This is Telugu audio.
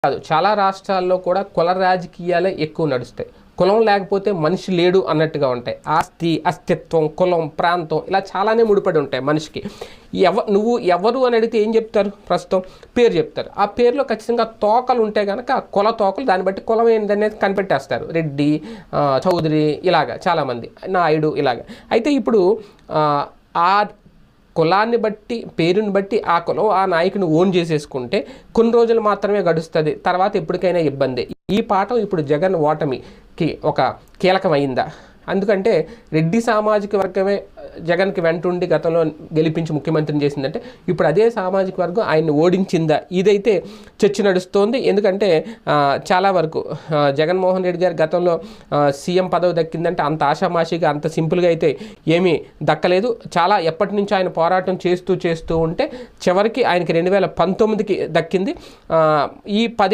కాదు, చాలా రాష్ట్రాల్లో కూడా కుల రాజకీయాలే ఎక్కువ నడుస్తాయి. కులం లేకపోతే మనిషి లేడు అన్నట్టుగా ఉంటాయి. ఆస్తి, అస్తిత్వం, కులం, ప్రాంతం ఇలా చాలానే ముడిపడి ఉంటాయి మనిషికి. నువ్వు ఎవరు అని అడిగితే ఏం చెప్తారు? ప్రస్తుతం పేరు చెప్తారు. ఆ పేరులో ఖచ్చితంగా తోకలు ఉంటే కనుక కుల తోకలు, దాన్ని బట్టి కులం ఏందనేది కనిపెట్టేస్తారు. రెడ్డి, చౌదరి, ఇలాగా చాలామంది, నాయుడు ఇలాగా. అయితే ఇప్పుడు ఆ కులాన్ని బట్టి, పేరుని బట్టి ఆ కులం ఆ నాయకుని ఓన్ చేసేసుకుంటే కొన్ని రోజులు మాత్రమే గడుస్తుంది, తర్వాత ఎప్పటికైనా ఇబ్బంది. ఈ పాఠం ఇప్పుడు జగన్ ఓటమికి ఒక కీలకమైందా? ఎందుకంటే రెడ్డి సామాజిక వర్గమే జగన్కి వెంటుండి గతంలో గెలిపించి ముఖ్యమంత్రిని చేసిందంటే ఇప్పుడు అదే సామాజిక వర్గం ఆయన్ని ఓడించిందా? ఇదైతే చర్చ నడుస్తోంది. ఎందుకంటే చాలా వరకు జగన్మోహన్ రెడ్డి గారు గతంలో సీఎం పదవి దక్కిందంటే అంత ఆషామాషిగా, అంత సింపుల్గా అయితే ఏమీ దక్కలేదు. చాలా ఎప్పటి నుంచో ఆయన పోరాటం చేస్తూ ఉంటే చివరికి ఆయనకి 2019కి దక్కింది. ఈ 10